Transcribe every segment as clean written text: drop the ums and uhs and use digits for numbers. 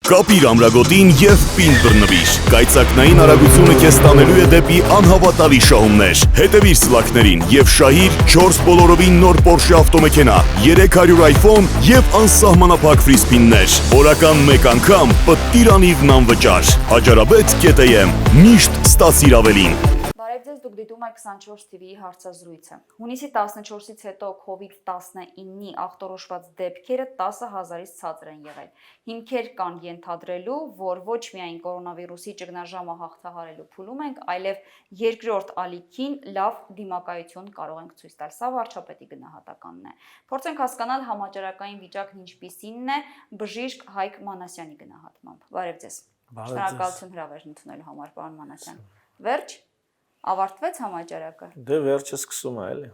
Կապիր ամրագոտին և պին բռնվիր։ Կայծակնային արագությունը քեզ տանելու է դեպի անհավատալի շահումներ։ Հետևիր սլաքներին և շահիր 4 բոլորովին նոր Porsche ավտոմեքենա, 300 iPhone և անսահմանափակ ֆրի սփիններ։ Օրական 1 անգամ պտտիր անիվն անվճար։ Հաջարաբեդ.am միշտ ստացիր ավելին։ Բարև ձեզ, դուք դիտում եք 24 TV-ի հարցազրույցը։ Հունիսի 14-ից հետո COVID-19-ի ախտորոշված դեպքերը 10,000-ից ցածր են եղել։ Հիմքեր կան ենթադրելու, որ ոչ միայն կորոնավիրուսի ճգնաժամը հաղթահարելու փուլում ենք, այլև երկրորդ ալիքին լավ դիմակայություն կարող ենք ցույց տալ։ Սա վարչապետի գնահատականն է։ Փորձենք հասկանալ համաճարակային վիճակն ինչպիսինն է բժիշկ Հայկ Մանասյանի գնահատմամբ։ Բարև ձեզ։ Շնորհակալություն հրավերն ընդունելու համար, պարոն Մանասյան։ Վերջ ավարտվեց համաճարակը։ Դե վերջը սկսում է, էլի։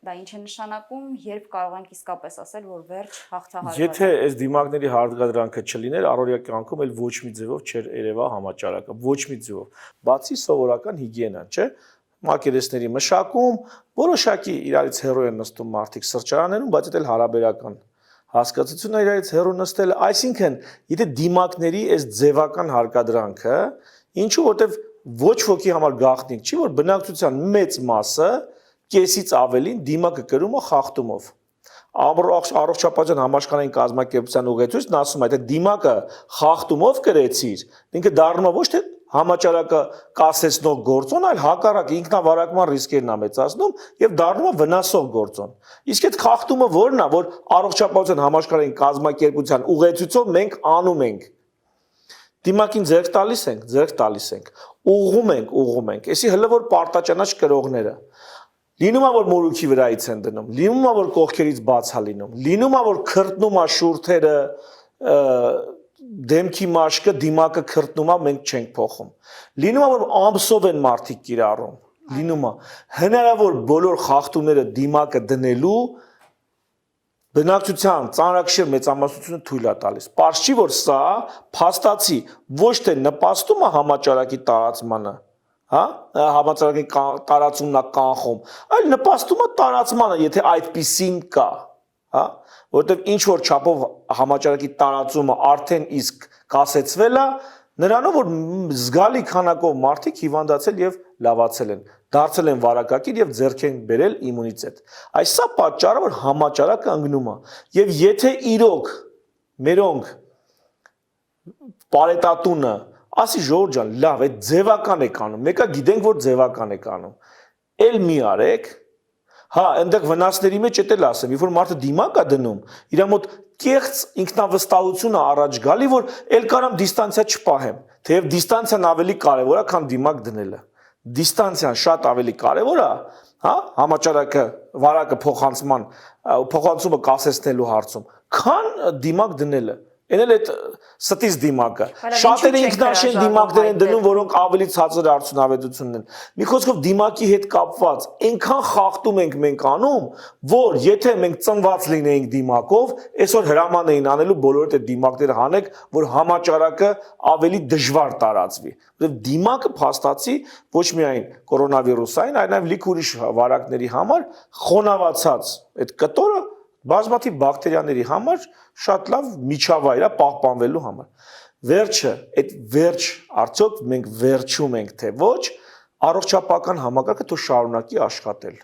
Դա ինչ է նշանակում, երբ կարող ենք իսկապես ասել, որ վերջ հաղթահարված է։ Եթե այս դիմակների հարգադրանքը չլիներ, առօրյա կյանքում էլ ոչ մի ձևով չէր երևա համաճարակը, ոչ մի ձևով։ Բացի սովորական հիգիենան, չէ՞։ Մակերեսների մշակում, որոշակի իրարից հեռու են նստում մարդիկ սրճարաններում, բայց դա էլ հարաբերական հասկացությունն է իրարից հեռու նստել, այսինքն, եթե դիմակների այս ձևական հարգադրանքը, ինչու որտեվ ոչ ոքի համար գաղտնիք չի, որ բնակչության մեծ մասը կեսից ավելին դիմակը կրում է խախտումով։ Առողջապահության համաշխարհային կազմակերպության ուղեցույցն ասում է, թե դիմակը խախտումով կրեցիր, ինքը դառնում է ոչ թե համաճարակը կասեցնող գործոն, այլ հակառակ ինքնավարակման ռիսկերն է մեծացնում եւ դառնում է վնասող գործոն։ Իսկ այդ խախտումը որն է, որ առողջապահության համաշխարհային կազմակերպության ուղեցույցով մենք անում ենք։ Դիմակին ձեռք տալիս ենք, ուղղում ենք, այսի հələ որ պարտաճանաչ կրողները։ Լինում է որ մորուքի վրայից են դնում, լինում է որ կողքերից բաց է լինում, լինում է որ քրտնում է շուրթերը, դեմքի մաշկը, դիմակը քրտնում է, մենք չենք փոխում։ Լինում է որ ամսով են մարդիկ կիրառում, լինում է հնարավոր բոլոր խախտումները դիմակը դնելու բնակչության ծանրակշիռ մեծամասնությունը թույլ է տալիս։ Պարզ չի որ սա փաստացի ոչ թե նպաստում է համաճարակի տարածմանը, հա, համաճարակի տարածումն է կանխում, այլ նպաստում է տարածմանը, եթե այդպիսին կա, հա, որովհետև ինչ որ չափով համաճարակի տարածումը արդեն իսկ կասեցվել է, նրանով որ զգալի քանակով մարդիկ հիվանդացել եւ լավացել են, դարձել են վարակակիր եւ ձեռք են բերել իմունիտետ։ Այս սա պատճառը որ համաճարակը ընկնում է։ Եվ եթե իրոք մերոնք պարետատունը ասի Ժորժ ջան, լավ, այդ ձևական եք անում, մեկը գիտենք որ ձևական եք անում։ Էլ մի արեք, հա, այնտեղ վնասների մեջ էլ ասեմ, երբ որ մարդը դիմակ է դնում, իր մոտ կեղծ ինքնավստահություն է առաջ գալի, որ էլ կարամ դիստանցիա չպահեմ, թեև դիստանցիան ավելի կարևոր է, քան դիմակ դնելը։ Դիստանցիան շատ ավելի կարևոր է, հա, համաճարակը, վարակը փոխանցումը կասեցնելու հարցում, քան դիմակ դնելը։ Այն էլ այդ ստից դիմակը։ Շատերը ինքնաշեն դիմակներ են դնում, որոնք ավելի ցածր արդյունավետություն են։ Մի խոսքով դիմակի հետ կապված այնքան խախտում ենք մենք անում, որ եթե մենք ծնված լինեինք դիմակով, այսօր հրաման էին անելու բոլորդ այդ դիմակները հանեք, որ համաճարակը ավելի դժվար տարածվի։ Որովհետև դիմակը փաստացի ոչ միայն կորոնավիրուսային, այլ նաև լիք ուրիշ վարակների համար խոնավացած այդ կտորը բազմաթիվ բակտերիաների համար շատ լավ միջավայր է պահպանվելու համար։ Վերջը, այդ վերջ, արդյոք մենք վերջում ենք, թե ոչ, առողջապահական համակարգը թող շարունակի աշխատել։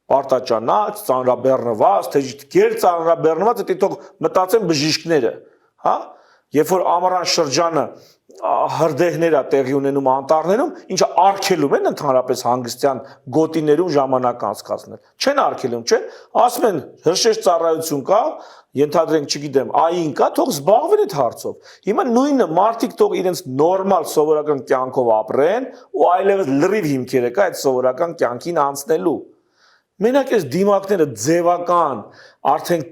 Պարտաճանաչ, ծանրաբեռնված, թե գեր ծանրաբեռնված, դա թող մտածեն բժիշկները, հա։ Երբ որ ամառան շրջանը հրդեհներ է տեղի ունենում անտառներում, ինչը արգելում են ընդհանրապես հանգստյան գոտիներում ժամանակ անցկացնել։ Չեն արգելում, չէ՞։ Ասում են հրշեջ ծառայություն կա, ենթադրենք, չգիտեմ, ԱԻ-ն կա, թող զբաղվեն այդ հարցով։ Հիմա նույնը մարդիկ թող իրենց նորմալ սովորական կյանքով ապրեն ու այլևս լրիվ հիմքերը կա այդ սովորական կյանքին անցնելու։ Մենակ այս դիմակները ձևական, արդեն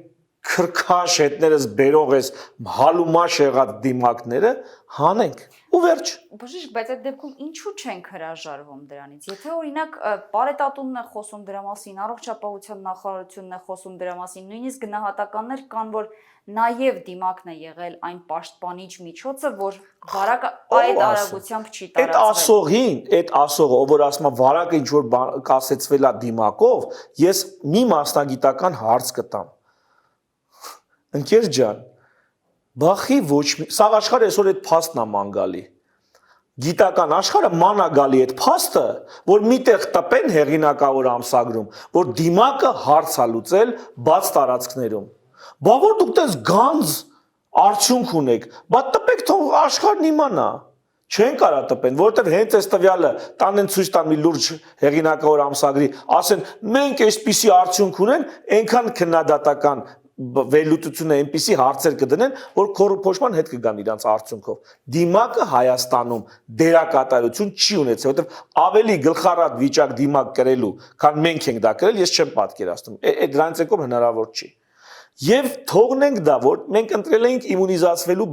քրքաշ հետներս բերող ես հալումաշ եղած դիմակները հանենք ու վերջ։ Բժիշկ, բայց այդ դեպքում ինչու չենք հրաժարվում դրանից։ Եթե օրինակ պարետատունն է խոսում դրա մասին, առողջապահության նախարարությունն է խոսում դրա մասին, նույնիսկ գնահատականներ կան, որ նաև դիմակն է եղել այն պաշտպանիչ միջոցը, որ վարակը այդ արագությամբ չի տարածվել։ Այդ ասողը, ով որ ասում է վարակը ինչ որ կասեցվել է դիմակով, ես մի մասնագիտական հարց կտամ։ Ընկեր ջան, Բախի ոչ մի սա աշխարհը այսօր այդ փաստն է ման գալի։ Գիտական աշխարհը ման է գալի այդ փաստը, որ միտեղ տպեն հեղինակավոր ամսագրում, որ դիմակը հարց է լուծել բաց տարածքներում։ Բա որ դուք տես գանձ արդյունք ունեք, բա տպեք թող աշխարհն իմանա։ Չեն կարա տպեն, որովհետև հենց այս տվյալը տանեն ցույց տան մի լուրջ հեղինակավոր ամսագրի, ասեն մենք այսպիսի արդյունք ունեն, այնքան քննադատական վերլուծությունը այնպիսի հարցեր կդնեն, որ կոռուպցիան հետ կգան իրանց արդյունքով։ Դիմակը Հայաստանում դերակատարություն չի ունեցել, որովհետև ավելի գլխառատ վիճակ դիմակ կրելու, քան մենք ենք դա կրել, ես չեմ պատկերացնում։ Այդ դրանից եկող հնարավոր չի։ Եվ թողնենք դա, որ մենք ընտրել էինք իմունիզացվելու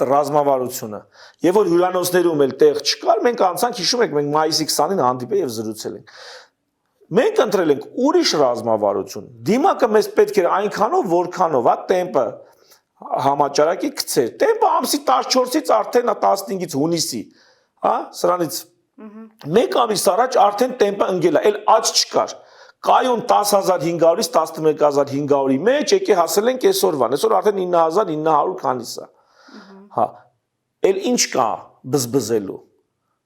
ռազմավարությունը։ Եվ որ հյուրանոցներում էլ տեղ չկար, մենք անցանք, հիշում եք, մենք մայիսի 20-ին հանդիպել եւ զրուցել ենք։ Մենք ընտրել ենք ուրիշ ռազմավարություն։ Դիմակը մեզ պետք էր այնքանով, որքանով, տեմպը համաճարակի գցեր։ Տեմպը ամսի 14-ից արդեն 15-ից հունիսի, սրանից 1 ամիս առաջ արդեն տեմպը ընկել է, այլ աճ չկար։ Կայուն 10500-ից 11500-ի մեջ եկե հասել ենք այսօրվան։ Այսօր արդեն 9900 քանիս է։ Հա, էլ ինչ կա բզբզելու։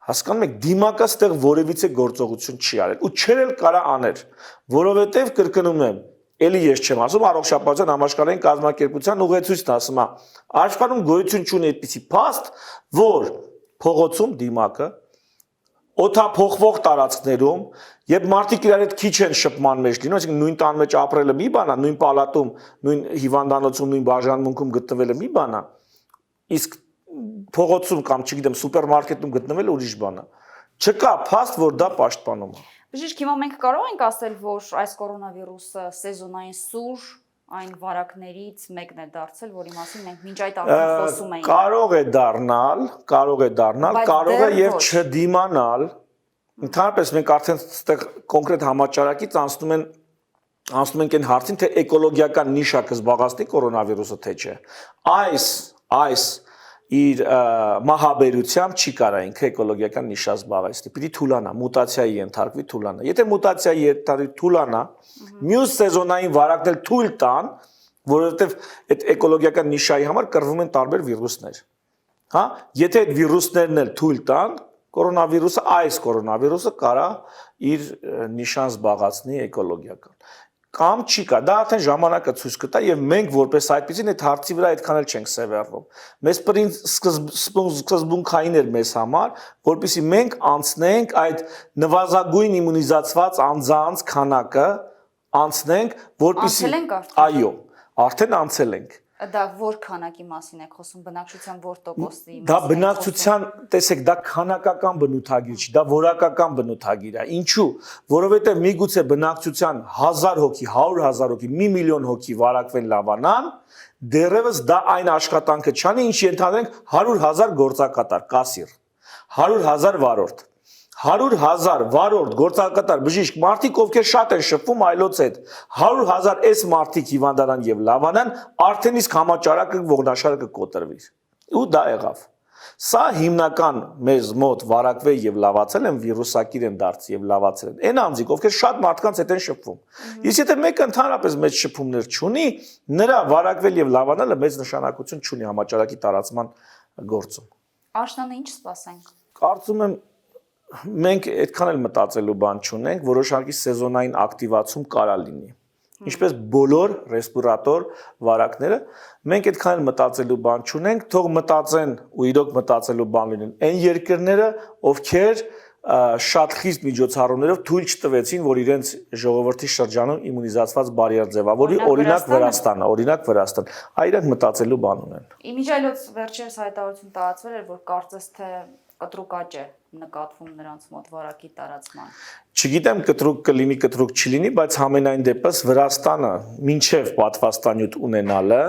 Հասկանում եք, դիմակը ստեղ որևիցե գործողություն չի արել ու չեր էլ կարա աներ, որովհետև կրկնում եմ, էլի ես չեմ ասում, առողջապահության համաշխարհային կազմակերպության ուղեցույցն ասում է, աշխարհում գոյություն չունի այդպիսի փաստ, որ փողոցում դիմակը օթափողվող տարածքներում, երբ մարդիկ իրար հետ քիչ են շփման մեջ լինում, այսինքն նույն տան մեջ ապրելը մի բան է, նույն պալատում, նույն հիվանդանոցում, նույն բաժանմունքում գտնվելը մի բան է, իսկ փողոցում կամ չգիտեմ սուպերմարկետում գտնվելը ուրիշ բան է։ Չկա փաստ, որ դա պաշտպանում է։ Բժիշկ, հիմա մենք կարող ենք ասել, որ այս կորոնավիրուսը սեզոնային սուր այն վարակներից մեկն է դարձել, որի մասին մենք մինչ այդ արդեն խոսում էինք։ Կարող է դառնալ, կարող է եւ չդիմանալ։ Ընդհանրապես մենք արդեն այստեղ կոնկրետ համաճարակից անցնում ենք այն հարցին, թե էկոլոգիական նիշա կզբաղեցնի կորոնավիրուսը թե չէ։ Այս իր մահաբերությամբ չի կարա ինքը էկոլոգիական նիշա զբաղեցնի։ Պիտի թուլանա, մուտացիայի ենթարկվի թուլանա։ Եթե մուտացիայի ենթարկվի թուլանա, մյուս սեզոնային վարակներ թույլ տան, որովհետև այդ էկոլոգիական նիշայի համար կռվում են տարբեր վիրուսներ։ Հա, եթե այդ վիրուսներն էլ թույլ տան, այս կորոնավիրուսը կարա իր նիշան զբաղացնի էկոլոգիական։ Կամ չի կա, դա արդեն ժամանակը ցույց կտա եւ մենք որպես այդպեսին այդ հարցի վրա այդքան էլ չենք սևեռվում։ Մեզ պրինց սկզբունքային էր մեզ համար, որպեսզի մենք անցնենք այդ նվազագույն իմունիզացված անձանց քանակը, անցնենք, որպեսզի այո, արդեն անցել ենք։ Դա որ քանակի մասին եք խոսում, բնակչության որ տոկոսի մասին։ Դա բնակչության, տեսեք, դա քանակական բնութագիր չի, դա որակական բնութագիր է։ Ինչու՞, որովհետև միգուցե բնակչության 1000 հոգի, 100,000 հոգի, 1 միլիոն հոգի վարակվեն լավանան, դեռևս դա այն աշխատանքը չանի, ինչ ենթադրենք 100,000 գործակատար, կասիր, 100,000 վարորդ։ 100,000 վարորդ գործակատար բժիշկ մարդիկ, ովքեր շատ են շփվում այլոց հետ, 100,000 այս մարդիկ հիվանդանան եւ լավանան, արդեն իսկ համաճարակը ողնաշարը կկոտրվի։ Ու դա եղավ։ Սա հիմնական մեզ մոտ վարակվել եւ լավացել են, վիրուսակիր են դարձել եւ լավացել են։ Այն անձիկ, ովքեր շատ մարդկանց հետ են շփվում։ Իսկ եթե մեկը ընդհանրապես մեծ շփումներ չունի, նրա վարակվել եւ լավանալը մեծ նշանակություն չունի համաճարակի տարածման գործում։ Աշնանը ինչ սպասենք։ Կարծում եմ մենք այդքան էլ մտածելու բան չունենք, որոշակի սեզոնային ակտիվացում կարա լինի։ Ինչպես բոլոր ռեսպիրատոր վարակները, մենք այդքան էլ մտածելու բան չունենք, թող մտածեն ու իրոք մտածելու բան լինեն այն երկրները, ովքեր շատ խիստ միջոցառումներով թույլ չտվեցին, որ իրենց ժողովրդի շրջանում իմունիզացված բարիեր ձևավորի, օրինակ Վրաստան, այրանք մտածելու բան ունեն։ Իմիջայլոց վերջերս հայտարարություն տարածվել էր, որ կարծես թե կտրուկ աճ է նկատվում նրանց մոտ վարակի տարածման։ Չգիտեմ կտրուկ կլինի, կտրուկ չլինի, բայց համենայն դեպս Վրաստանը մինչև պատվաստանյութ ունենալը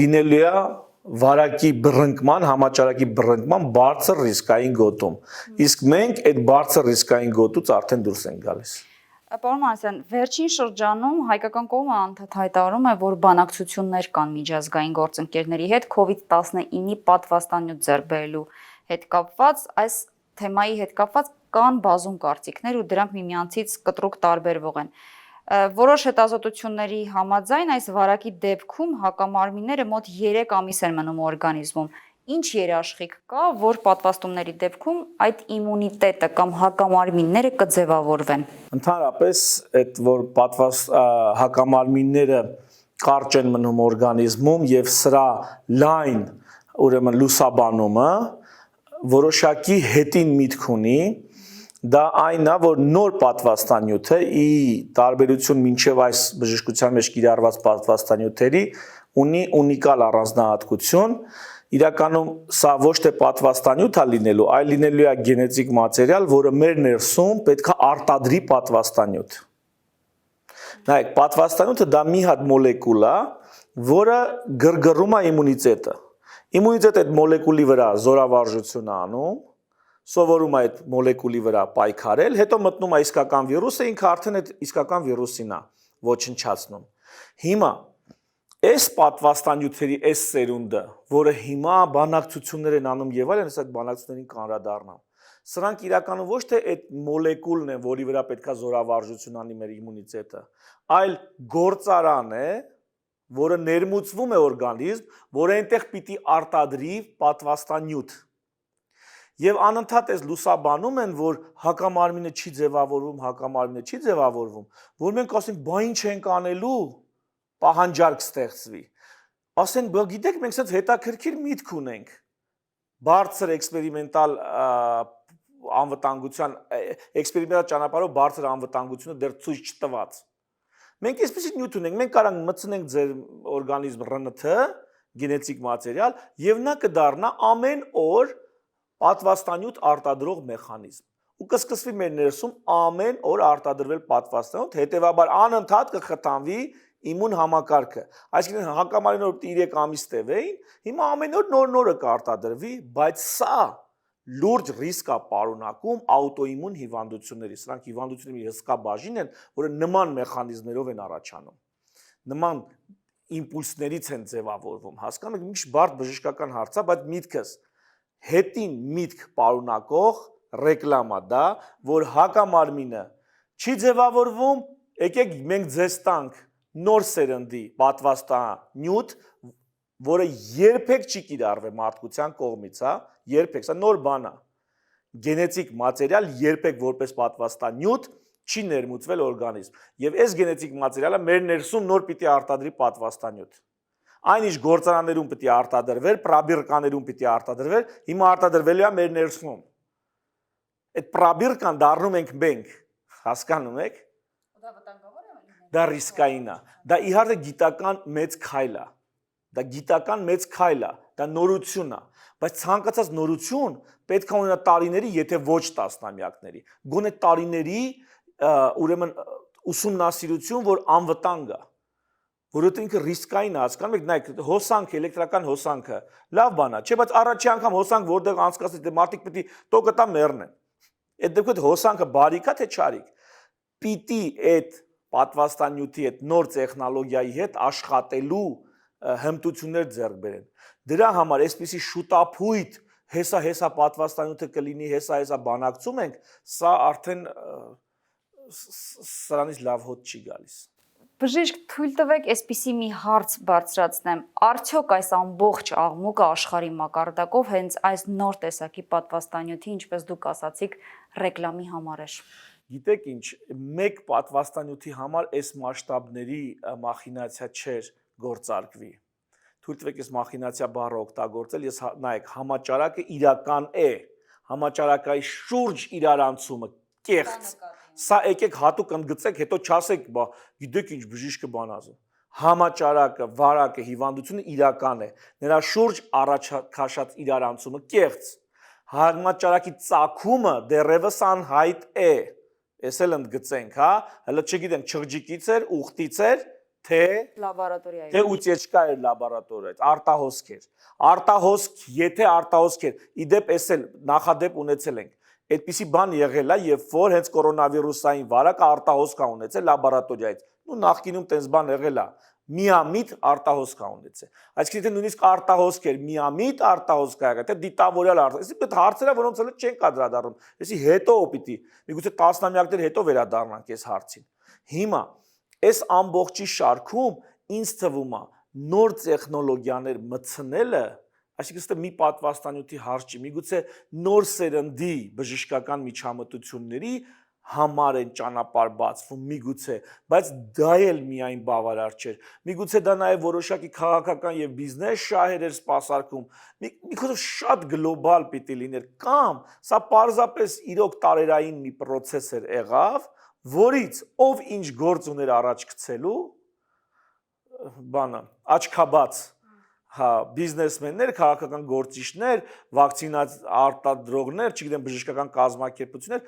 լինելու է վարակի բռնկման, համաճարակի բռնկման բարձր ռիսկային գոտում։ Իսկ մենք այդ բարձր ռիսկային գոտուց արդեն դուրս ենք գալիս։ Պարոն Մանասյան, վերջին շրջանում հայկական կողմը անդադար հայտարարում է, որ բանակցություններ կան միջազգային գործընկերների հետ COVID-19-ի պատվաստանյութ ձեռք բերելու հետ կապված, այս թեմայի հետ կապված կան բազում կարծիքներ ու դրանք միմյանցից կտրուկ տարբերվող են։ Որոշ հետազոտությունների համաձայն այս վարակի դեպքում հակամարմինները մոտ 3 ամիս են մնում օրգանիզմում։ Ինչ երաշխիք կա, որ պատվաստումների դեպքում այդ իմունիտետը կամ հակամարմինները կձևավորվեն։ Ընդհանրապես այդ որ հակամարմինները կարճ են մնում օրգանիզմում եւ սրա լայն ուրեմն լուսաբանումը որոշակի հետին միտք ունի, դա այն է, որ նոր պատվաստանյութը ի տարբերություն մինչև այս բժշկության մեջ կիրառված պատվաստանյութերի ունի ունիկալ առանձնահատկություն, իրականում սա ոչ թե պատվաստանյութ է լինելու, այլ լինելու է գենետիկ մատերիալ, որը մեր ներսում պետք է արտադրի պատվաստանյութ։ Նայեք, պատվաստանյութը դա մի հատ մոլեկուլ է, որը գրգռում է իմունիտետը։ Իմունիտետը այդ մոլեկուլի վրա զորավարժություն է անում, սովորում է այդ մոլեկուլի վրա պայքարել, հետո մտնում է իսկական վիրուսը, ինքը արդեն այդ իսկական վիրուսին է ոչնչացնում։ Հիմա այս պատվաստանյութերի այս սերունդը, որը հիմա բանակցություններ են անում եւ այլն, այս այդ բանակցություններին կանրադառնամ։ Սրանք իրականում ոչ թե այդ մոլեկուլն են, որի վրա պետքա զորավարժություն անի մեր իմունիտետը, այլ գործարան է, որը ներմուծվում է օրգանիզմ, որը այնտեղ պիտի արտադրի պատվաստանյութ։ Եվ անընդհատ այս լուսաբանում են, որ հակամարմինը չի ձևավորվում, որ մենք ասենք, բա ինչ ենք անելու, պահանջարկ ստեղծվի։ Ասենք, բա գիտեք, մենք ասած հետաքրքիր միտք ունենք, բարձր էքսպերիմենտալ անվտանգության, էքսպերիմենտալ ճանապարհով բարձր անվտանգությունը դեռ ցույց չտված։ Մենք այսպեսի նյութ ունենք, մենք կարող ենք մտցնենք ձեր օրգանիզմ ՌՆԹ, գենետիկ մատերիալ, եւ նա կդառնա ամեն օր պատվաստանյութ արտադրող մեխանիզմ։ Ու կսկսվի մեր ներսում ամեն օր արտադրվել պատվաստանյութ, հետեւաբար անընդհատ կխթանվի իմուն համակարգը։ Այսինքն հակամարմինները որ 3 ամիս տևեին, հիմա ամեն օր նոր-նորը կարտադրվի, բայց սա լուրջ ռիսկ է պարունակում աուտոիմուն հիվանդությունների։ Սրանք հիվանդությունների մի հսկա բաժին են, որը նման մեխանիզմներով են առաջանում։ Նման իմպուլսներից են ձևավորվում։ Հասկանում եք, մի քիչ բարդ բժշկական հարց է, բայց միտքս հետին միտք պարունակող ռեկլամա դա, որ հակամարմինը չի ձևավորվում, եկեք մենք ձեզ տանք նոր սերնդի պատվաստանյութ, որը երբեք չի կիրառվել մարդկության կողմից, հա, երբեք, սա նոր բան է։ Գենետիկ մատերիալ երբեք որպես պատվաստանյութ չի ներմուծվել օրգանիզմ։ Եվ այս գենետիկ մատերիալը մեր ներսում նոր պիտի արտադրի պատվաստանյութ։ Այնիշ գործարաններում պիտի արտադրվեր, պրաբիրկաներում պիտի արտադրվեր, հիմա արտադրվելու է մեր ներսում։ Այդ պրաբիրկան դառնում ենք մենք, հասկանում եք։ Դա վտանգավոր է։ Դա ռիսկային է։ Դա իհարկե գիտական մեծ քայլ է։ Դա գիտական մեծ քայլ է, դա նորություն է, բայց ցանկացած նորություն պետք է ունենա տարիների, եթե ոչ տասնամյակների։ Գոնե տարիների ուրեմն ուսումնասիրություն, որ անվտանգ է, որովհետև ինքը ռիսկային է, հասկանում եք, նայեք, հոսանք, էլեկտրական հոսանքը, լավ բան է, չէ, բայց առաջի անգամ հոսանք որտեղ անցկացնի, դե մարդիկ պիտի տոկը տա մեռնեն։ Այդ դեպքում հոսանքը բարիք է թե չարիք։ Պիտի այդ պատվաստանյութի այդ նոր տեխնոլոգիայի հետ աշխատելու հմտություններ ձեռք բերեն։ Դրա համար այսպիսի շուտափույթ հեսա պատվաստանյութը կլինի, հեսա բանակցում ենք, սա արդեն սրանից լավ հոտ չի գալիս։ Բժիշկ, թույլ տվեք այսպիսի մի հարց բարձրացնեմ։ Արդյոք այս ամբողջ աղմուկը աշխարհի մակարդակով հենց այս նոր տեսակի պատվաստանյութի, ինչպես դուք ասացիք, ռեկլամի համար էր։ Գիտեք ինչ, մեկ պատվաստանյութի համար այս մասշտաբների մախինացիա չէր գործարկվի։ Թույլ տվեք այս մախինացիա բառը օգտագործել, ես նայեք, համաճարակը իրական է, համաճարակայի շուրջ իրարանցումը կեղծ։ Սա եկեք հատուկ ընդգծեք, հետո չասեք, բա գիտեք ինչ բժիշկը բան ասում։ Համաճարակը, վարակը, հիվանդությունը իրական է։ Նրա շուրջ առաջքաշած իրարանցումը կեղծ։ Համաճարակի ծագումը դեռևս անհայտ է։ Էս էլ ընդգծենք, հա, հələ չգիտենք, չղջիկից էր, ուխտից էր, թե լաբորատորիայում։ Թե ուծեչկա էր լաբորատորիայից, արտահոսք էր։ Արտահոսք, եթե արտահոսք էր, իդեպ էս էլ նախադեպ ունեցել ենք։ Այդպիսի բան եղել է, երբ որ հենց կորոնավիրուսային վարակը արտահոսք է ունեցել լաբորատորիայից։ Ու նախկինում տես բան եղել է։ Միամիտ արտահոսք է ունեցել։ Այսինքն եթե նույնիսկ արտահոսք էր, միամիտ արտահոսք ա եղել, թե դիտավորյալ արտահոսք, այդ հարցերը, որոնց էլ չենք անդրադառնում։ Այսի հետո պիտի, միգուցե տասնամյակներ հետո վերադառնանք այս հարցին։ Հիմա այս ամբողջի շարքում ինձ թվում է նոր տեխնոլոգիաներ մտցնելը, այսինքն մի պատվաստանյութի հարց չի, միգուցե նոր սերնդի բժշկական միջամտությունների համար են ճանապարհ բացվում, միգուցե, բայց դա էլ միայն բավարար չէր։ Միգուցե դա նաև որոշակի քաղաքական եւ բիզնես շահեր էր սպասարկում, միգուցե շատ գլոբալ պիտի լիներ, կամ սա պարզապես իրոք տարերային մի process էր եղավ, որից ով ինչ գործ ուներ առաջ գցելու, բանը, աչքաբաց հա բիզնեսմեններ, քաղաքական գործիչներ, վակցինա արտադրողներ, չգիտեմ, բժշկական կազմակերպություններ,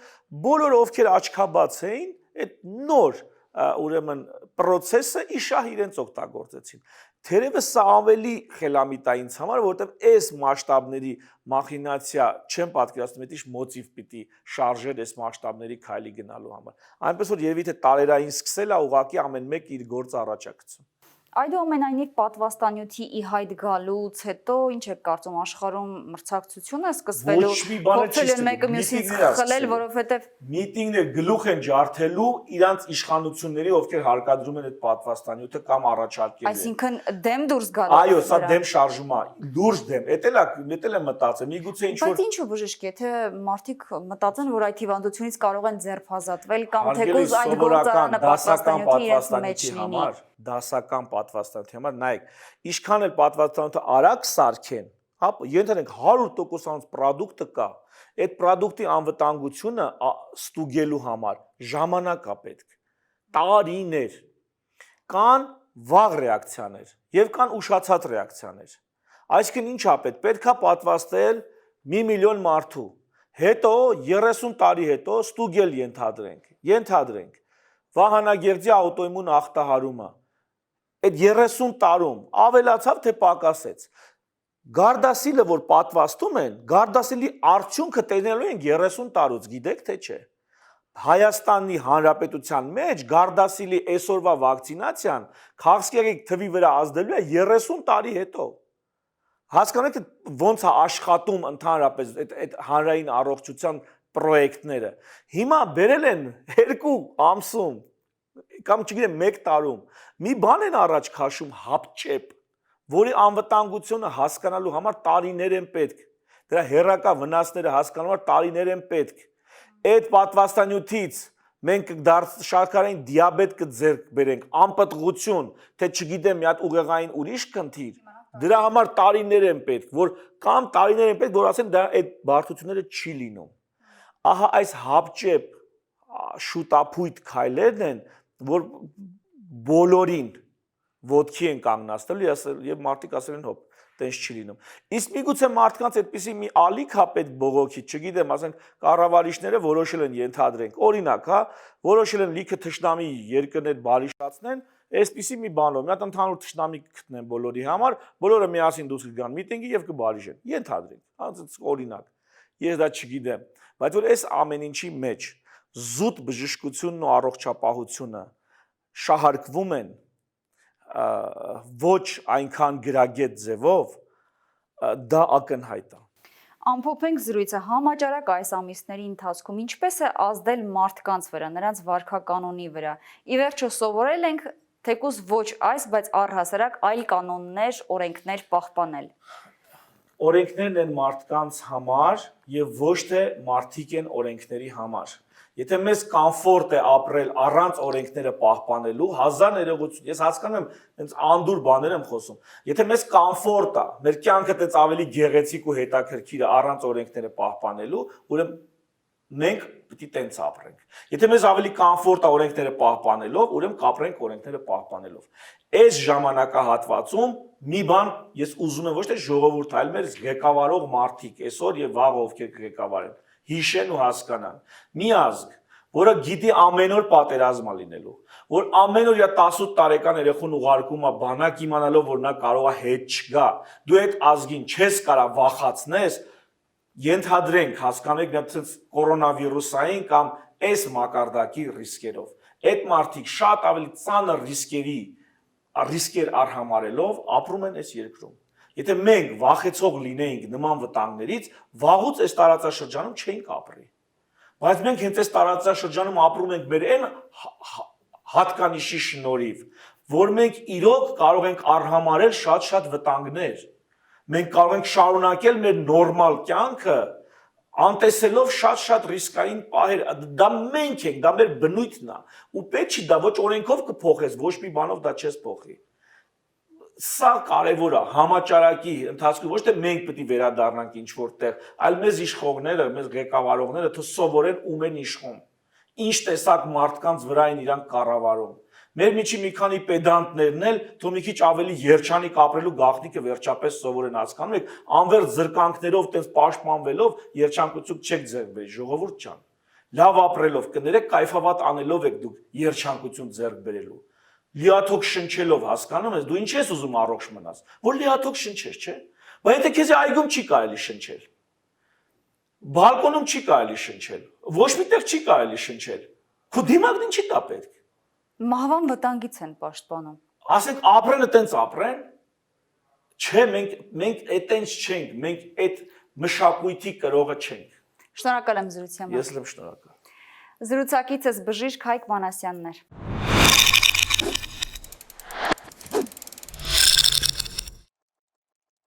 բոլորը ովքեր աչքաբաց էին, այդ նոր ուրեմն process-ը իշահ իրենց օգտագործեցին։ Թերևս սա ավելի խելամիտ է ինձ համար, որովհետև այս մասշտաբների մախինացիա չեմ պատկերացնում, դա ինչ մոտիվ պիտի շարժեր այս մասշտաբների քայլի գնալու համար։ Այնպես որ երևի թե տարերային սկսել է ուղղակի ամեն մեկ իր գործը առաջ է գցում։ Այդուամենայնիվ պատվաստանյութի ի հայտ գալուց հետո ինչ եք կարծում աշխարհում մրցակցություն է սկսվելու, փորձել են մեկը մյուսից խլել, որովհետև միտինգներ գլուխ են ջարդելու իրանց իշխանությունների, ովքեր հարկադրում են այդ պատվաստանյութը կամ առաջարկել են։ Այսինքն դեմ դուրս գալու։ Այո, սա դեմ շարժում է, դուրս դեմ, դա էլ է մտածել, միգուցե ինչ որ։ Բայց ինչու բժիշկ, եթե մարդիկ մտածեն, որ այդ հիվանդությունից կարող են ձերբազատվել կամ թեկուզ այդ գործարանը պատվաստանյութի իրենց մեջ լինի։ Դասական պատվաստանյութի համար, նայեք, ինչքան էլ պատվաստանյութը արագ սարքեն, ենթադրենք 100% պրոդուկտը կա, այդ պրոդուկտի անվտանգությունը ստուգելու համար ժամանակ է պետք, տարիներ, կան վաղ ռեակցիաներ եւ կան ուշացած ռեակցիաներ։ Այսինքն ինչ է պետք է պատվաստել 1 միլիոն մարդու, հետո 30 տարի հետո ստուգել ենթադրենք վահանագեղձի աուտոիմուն ախտահարումը այդ 30 տարում ավելացավ թե պակասեց։ Գարդասիլը որ պատվաստում են, Գարդասիլի արդյունքը տեսնելու են 30 տարուց, գիտեք թե չէ։ Հայաստանի Հանրապետության մեջ Գարդասիլի այսօրվա վակցինացիան քաղցկեղի թվի վրա ազդելու է 30 տարի հետո։ Հասկանաք ոնց է աշխատում ընդհանրապես այդ հանրային առողջության պրոյեկտները։ Հիմա բերել են 2 ամսում կամ չգիտեմ 1 տարում մի բան են առաջ քաշում հապճեպ, որի անվտանգությունը հասկանալու համար տարիներ են պետք, դրա հերրակա վնասները հասկանալու համար տարիներ են պետք։ Այդ պատվաստանյութից մենք շարքային դիաբետ կձեռք բերենք, անպտղություն, թե չգիտեմ մի հատ ուղեղային ուրիշ խնդիր, դրա համար տարիներ են պետք, որ կամ տարիներ են պետք, որ ասեն դա այդ բարդությունները չի լինում։ Ահա այս հապճեպ շուտափույթ քայլերն են, որ բոլորին ոտքի են կանգնացնելու եւ մարդիկ ասել են հոп, տենց չի լինում։ Իսկ միգուցե մարդկանց այդպիսի մի ալիք հա պետք բողոքի, չգիտեմ, ասենք կառավարիչները որոշել են ենթադրենք, օրինակ, հա, որոշել են լիքը թշնամի երկրներ բարիշացնեն, այսպիսի մի բանով, մի հատ ընդհանուր թշնամի կգտնեն բոլորի համար, բոլորը միասին դուրս կգան միտինգի եւ կբարիշեն։ Ենթադրենք, հենց օրինակ։ Ես դա չգիտեմ, բայց որ այս ամեն ինչի մեջ զուտ բժշկությունն ու առողջապահությունը շահարկվում են ոչ այնքան գրագետ ձևով, դա ակնհայտ է։ Ամփոփենք զրույցը, համաճարակ այս ամիսների ընթացքում ինչպես է ազդել մարդկանց վրա, նրանց վարքականոնի վրա։ Ի վերջո սովորել ենք թեկուզ ոչ այս, բայց առհասարակ այլ կանոններ, օրենքներ պահպանել։ Օրենքներն են մարդկանց համար եւ ոչ թե մարդիկ են օրենքների համար։ Եթե մեզ կոմֆորտ է ապրել առանց օրենքները պահպանելու, հազար ներողություն, ես հասկանում եմ, հենց անդուր բաներ եմ խոսում։ Եթե մեզ կոմֆորտ է, մեր կյանքը տենց ավելի գեղեցիկ ու հետաքրքիր է առանց օրենքները պահպանելու, ուրեմն մենք պիտի տենց ապրենք։ Եթե մեզ ավելի կոմֆորտ է օրենքները պահպանելով, ուրեմն կապրենք օրենքները պահպանելով։ Այս ժամանակահատվածում մի բան ես ուզում եմ ոչ թե ժողովուրդ, այլ մեր ղեկավարող մարդիկ այսօր եւ վաղ ովքեր կղեկավարեն, հիշեն ու հասկանան։ Մի ազգ, որը գիտի ամեն օր պատերազմ է լինելու, որ ամեն օր 18 տարեկան երեխուն ուղարկում է բանակ իմանալով, որ նա կարող է հետ չգա, դու այդ ազգին չես կարա վախացնես, ենթադրենք, հասկանեք, կորոնավիրուսային կամ այս մակարդակի ռիսկերով։ Այդ մարդիկ շատ ավելի ծանր ռիսկեր արհամարելով ապրում են այս երկրում։ Եթե մենք վախեցող լինեինք նման վտանգներից, վաղուց այս տարածաշրջանում չէինք ապրի։ Բայց մենք հենց այս տարածաշրջանում ապրում ենք մեր այն հատկանիշի շնորհիվ, որ մենք իրոք կարող ենք արհամարել շատ-շատ վտանգներ։ Մենք կարող ենք շարունակել մեր նորմալ կյանքը, անտեսելով շատ-շատ ռիսկային պահեր, դա մենք ենք, դա մեր բնույթն է, ու պետք չի դա ոչ օրենքով կփոխես, ոչ մի բանով դա չես փոխի։ Սա կարևոր է համաճարակի ընթացքում ոչ թե մենք պետք է վերադառնանք ինչ որտեղ, այլ մեզ իշխողները, մեզ ղեկավարողները թե սովորեն ում են իշխում։ Ինչ տեսակ մարդկանց վրա են իրանք կառավարում։ Մեր միջի մի քանի պեդանտներն էլ թող մի քիչ ավելի երջանիկ ապրելու գաղտնիքը վերջապես սովորեն, հասկանում եք, անվերջ զրկանքներով տես պաշտպանվելով երջանկություն չեք ձեռք բերի, ժողովուրդ ջան։ Լավ ապրելով կներեք, կայֆավատ անելով եք դուք երջանկություն ձեռք բերելու։ Լիաթոք շնչելով, հասկանում ես, դու ինչ ես ուզում առողջ մնաս, որ լիաթոք շնչես, չէ՞։ Բայց եթե քեզ այգում չի կարելի շնչել, բալկոնում չի կարելի շնչել, ոչ միտեղ չի կարելի շնչել, քո դիմակն ինչի՞ տա պետք։ Մահվան վտանգից են պաշտպանում։ Ասենք ապրենը տենց ապրեն, չէ, մենք այտենց չենք, մենք այդ մշակույթի կրողը չենք։ Շնորհակալ եմ զրույցի համար։ Ես եմ շնորհակալ։ Զրուցակիցս բժիշկ Հայկ Մանասյանն էր։